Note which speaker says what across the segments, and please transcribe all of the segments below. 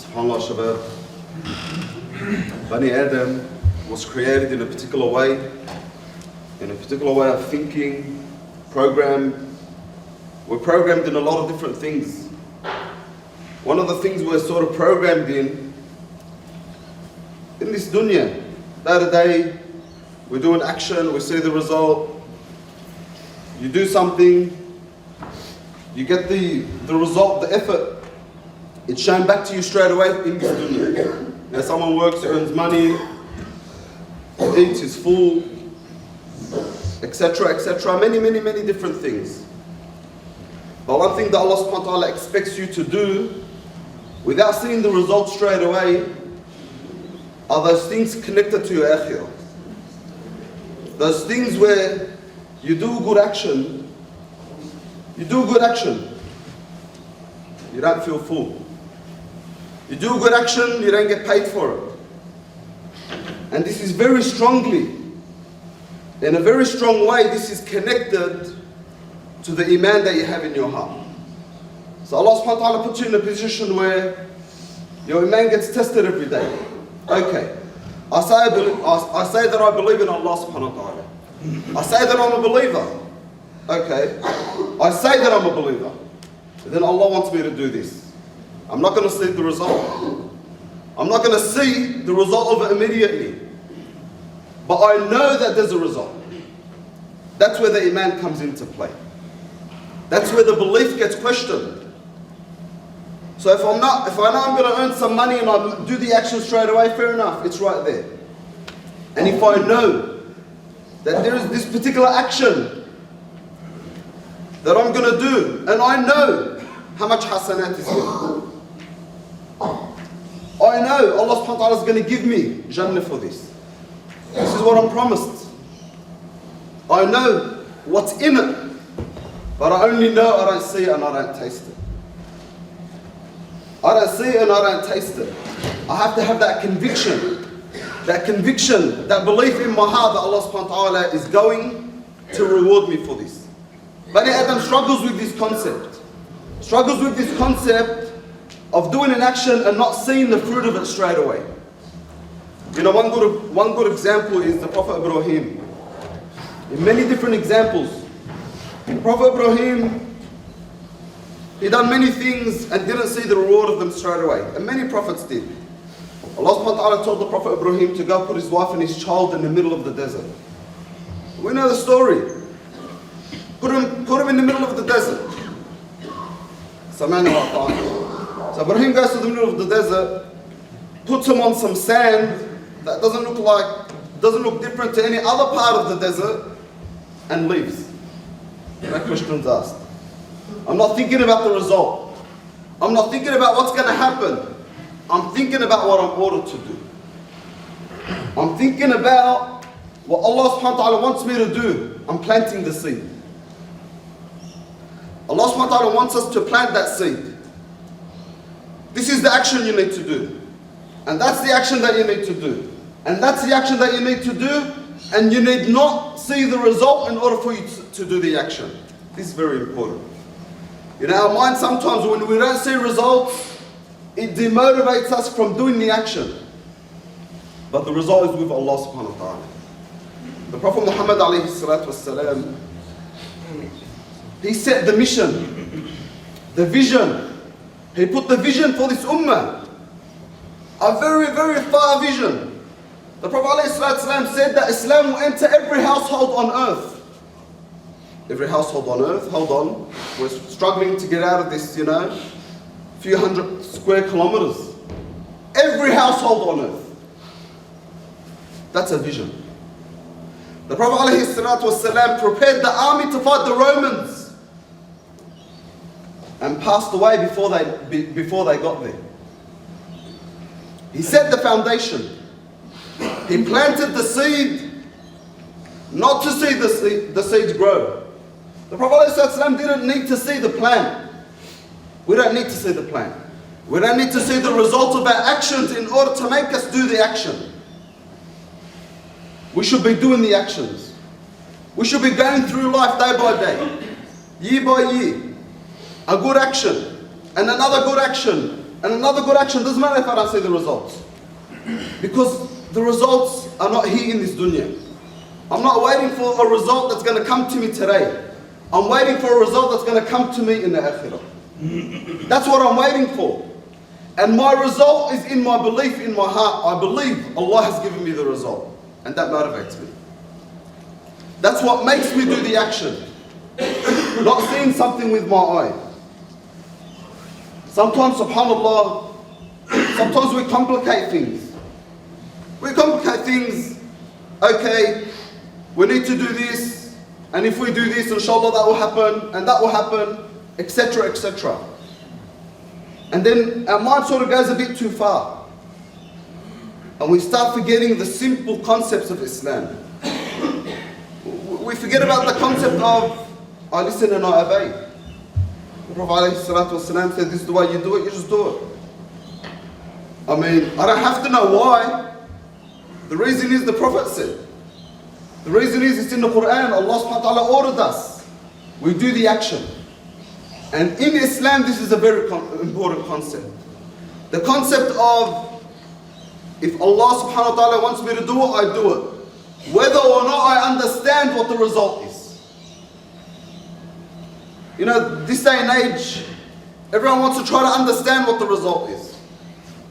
Speaker 1: SubhanAllah, Shabab. Bani Adam was created in a particular way of thinking, programmed. We're programmed in a lot of different things. One of the things we're sort of programmed in this dunya, day to day, we do an action, we see the result. You do something, you get the result, the effort. It's shown back to you straight away in this dunya. Now someone works, earns money, eats, is full, etc., etc. Many different things. But one thing that Allah subhanahu wa ta'ala expects you to do without seeing the result straight away are those things connected to your akhirah. Those things where you do good action, you don't feel full. You do good action, you don't get paid for it. And this is very strongly, in a very strong way, this is connected to the iman that you have in your heart. So Allah subhanahu wa ta'ala puts you in a position where your iman gets tested every day. Okay, I say that I believe in Allah subhanahu wa ta'ala. I say that I'm a believer. Okay, I say that I'm a believer. But then Allah wants me to do this. I'm not going to see the result. I'm not going to see the result of it immediately. But I know that there's a result. That's where the iman comes into play. That's where the belief gets questioned. So if I know I'm going to earn some money and I do the action straight away, fair enough, it's right there. And if I know that there is this particular action that I'm going to do, and I know how much hasanat is here. I know Allah subhanahu wa ta'ala is going to give me Jannah for this. This is what I'm promised. I know what's in it, but I only know, I don't see it and I don't taste it. I don't see it and I don't taste it. I have to have that conviction, that belief in my heart that Allah subhanahu wa ta'ala is going to reward me for this. Bani Adam struggles with this concept. Of doing an action and not seeing the fruit of it straight away. You know, one good example is the Prophet Ibrahim. In many different examples, the Prophet Ibrahim, he done many things and didn't see the reward of them straight away. And many prophets did. Allah subhanahu wa ta'ala told the Prophet Ibrahim to go put his wife and his child in the middle of the desert. We know the story. Put him in the middle of the desert. So Ibrahim goes to the middle of the desert, puts him on some sand that doesn't look different to any other part of the desert, and leaves. No questions asked. I'm not thinking about the result. I'm not thinking about what's going to happen. I'm thinking about what I'm ordered to do. I'm thinking about what Allah subhanahu wa ta'ala wants me to do. I'm planting the seed. Allah subhanahu wa ta'ala wants us to plant that seed. This is the action you need to do. And that's the action that you need to do. And that's the action that you need to do. And you need not see the result in order for you to do the action. This is very important. In our mind sometimes when we don't see results, it demotivates us from doing the action. But the result is with Allah subhanahu wa ta'ala. The Prophet Muhammad alayhi salatu wasalam, he set the mission, the vision. He put the vision for this ummah. A very far vision. The Prophet ﷺ said that Islam will enter every household on earth. Every household on earth, hold on. We're struggling to get out of this, few hundred square kilometers. Every household on earth. That's a vision. The Prophet ﷺ prepared the army to fight the Romans. And passed away before they got there. He set the foundation. He planted the seed, not to see the seeds grow. The Prophet ﷺ didn't need to see the plant. We don't need to see the plant. We don't need to see the result of our actions in order to make us do the action. We should be doing the actions. We should be going through life day by day, year by year. A good action, and another good action, And another good action, doesn't matter if I don't see the results. Because the results are not here in this dunya. I'm not waiting for a result that's going to come to me today. I'm waiting for a result that's going to come to me in the akhirah. That's what I'm waiting for. And my result is in my belief, in my heart. I believe Allah has given me the result. And that motivates me. That's what makes me do the action. Not seeing something with my eye. Sometimes, subhanAllah, sometimes we complicate things. We complicate things. Okay, we need to do this. And if we do this, inshallah, that will happen. And that will happen. Etc, etc. And then our mind sort of goes a bit too far. And we start forgetting the simple concepts of Islam. We forget about the concept of, I listen and I obey. The Prophet ﷺ said, this is the way you do it, you just do it. I mean, I don't have to know why. The reason is the Prophet said. The reason is it's in the Quran. Allah subhanahu wa ta'ala ordered us. We do the action. And in Islam, this is a very important concept. The concept of, if Allah subhanahu wa ta'ala wants me to do it, I do it. Whether or not I understand what the result is. You know, this day and age, everyone wants to try to understand what the result is.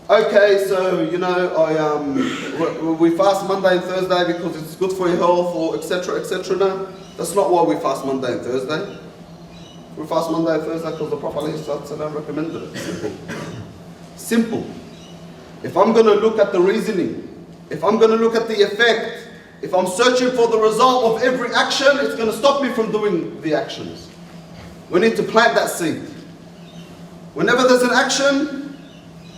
Speaker 1: Okay, so, you know, we fast Monday and Thursday because it's good for your health, or etc, etc. No, that's not why we fast Monday and Thursday. We fast Monday and Thursday because the Prophet ﷺ recommended it. Simple. Simple. If I'm going to look at the reasoning, if I'm going to look at the effect, if I'm searching for the result of every action, it's going to stop me from doing the actions. We need to plant that seed. Whenever there's an action,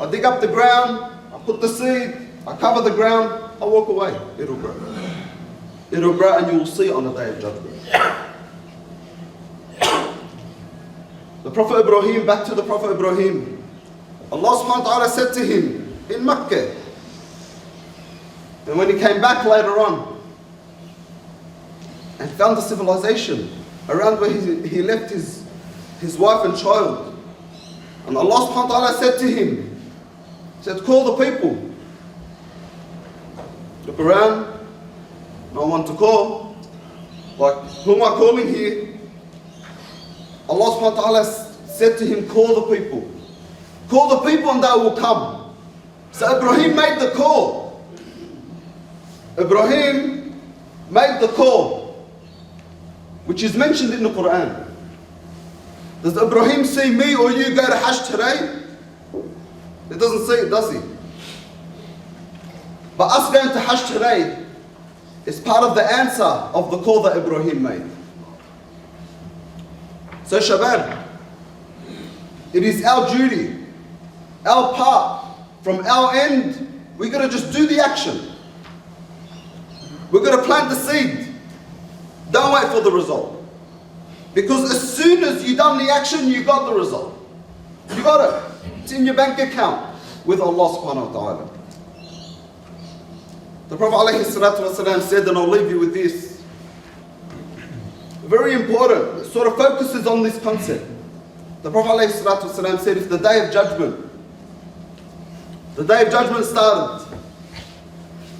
Speaker 1: I dig up the ground, I put the seed, I cover the ground, I walk away. It'll grow. It'll grow and you will see on the day of judgment. The Prophet Ibrahim, back to the Prophet Ibrahim. Allah subhanahu wa ta'ala said to him in Makkah, and when he came back later on and found the civilization around where he left his wife and child, and Allah subhanahu wa ta'ala said to him, said, call the people. Look around, no one to call. Like, who am I calling here? Allah subhanahu wa ta'ala said to him, call the people. Call the people and they will come. So Ibrahim made the call. Ibrahim made the call, which is mentioned in the Quran. Does Ibrahim see me or you go to Hajj today? He doesn't see it, does he? But us going to Hajj today is part of the answer of the call that Ibrahim made. So Shabab, it is our duty, our part, from our end, we're going to just do the action. We're going to plant the seed. Don't wait for the result. Because as soon as you've done the action, you got the result. You got it. It's in your bank account with Allah subhanahu wa ta'ala. The Prophet ﷺ said, and I'll leave you with this. Very important. It sort of focuses on this concept. The Prophet ﷺ said, if the day of judgment started,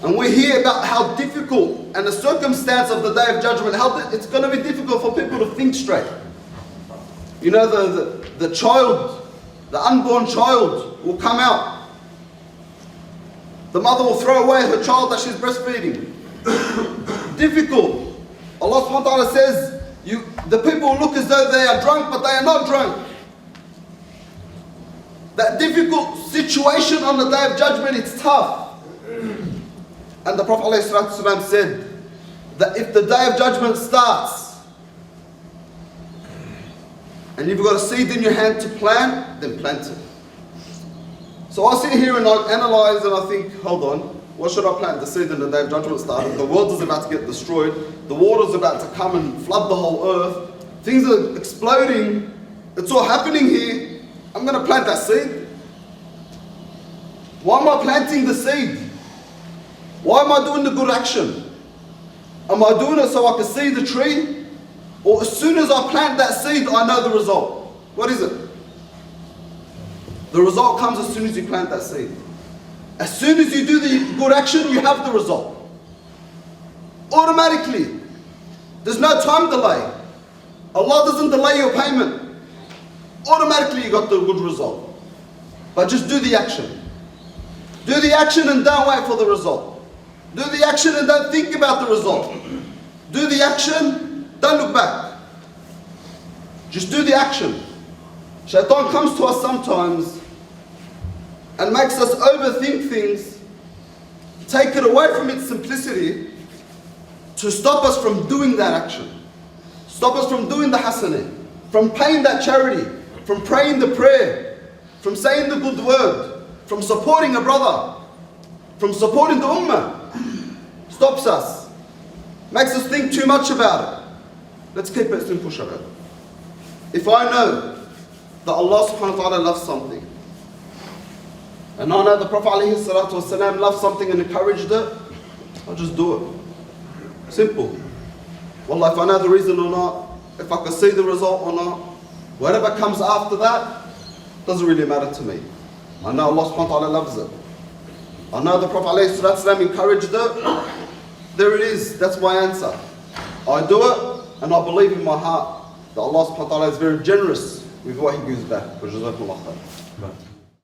Speaker 1: and we hear about how difficult and the circumstance of the day of judgment, how it's going to be difficult for people to think straight. You know, the child, the unborn child will come out. The mother will throw away her child that she's breastfeeding. Difficult. Allah subhanahu wa ta'ala says, the people will look as though they are drunk, but they are not drunk. That difficult situation on the day of judgment, it's tough. And the Prophet ﷺ said that if the day of judgment starts and you've got a seed in your hand to plant, then plant it. So I sit here and I analyze and I think, hold on, what should I plant? The seed in the day of judgment started. The world is about to get destroyed. The water's about to come and flood the whole earth. Things are exploding. It's all happening here. I'm going to plant that seed. Why am I planting the seed? Why am I doing the good action? Am I doing it so I can see the tree? Or as soon as I plant that seed, I know the result? What is it? The result comes as soon as you plant that seed. As soon as you do the good action, you have the result. Automatically. There's no time delay. Allah doesn't delay your payment. Automatically you got the good result. But just do the action. Do the action and don't wait for the result. Do the action and don't think about the result. Do the action, don't look back. Just do the action. Shaitan comes to us sometimes and makes us overthink things, take it away from its simplicity to stop us from doing that action. Stop us from doing the hasanah, from paying that charity, from praying the prayer, from saying the good word, from supporting a brother, from supporting the ummah. Stops us. Makes us think too much about it. Let's keep it simple, Shabbat. If I know that Allah subhanahu wa ta'ala loves something, and I know the Prophet alayhi salatu wasalam loved something and encouraged it, I'll just do it. Simple. Wallah, if I know the reason or not, if I can see the result or not, whatever comes after that, doesn't really matter to me. I know Allah subhanahu wa ta'ala loves it. I know the Prophet alayhi salatu wasalam encouraged it. There it is, that's my answer. I do it, and I believe in my heart that Allah subhanahu wa ta'ala is very generous with what He gives back.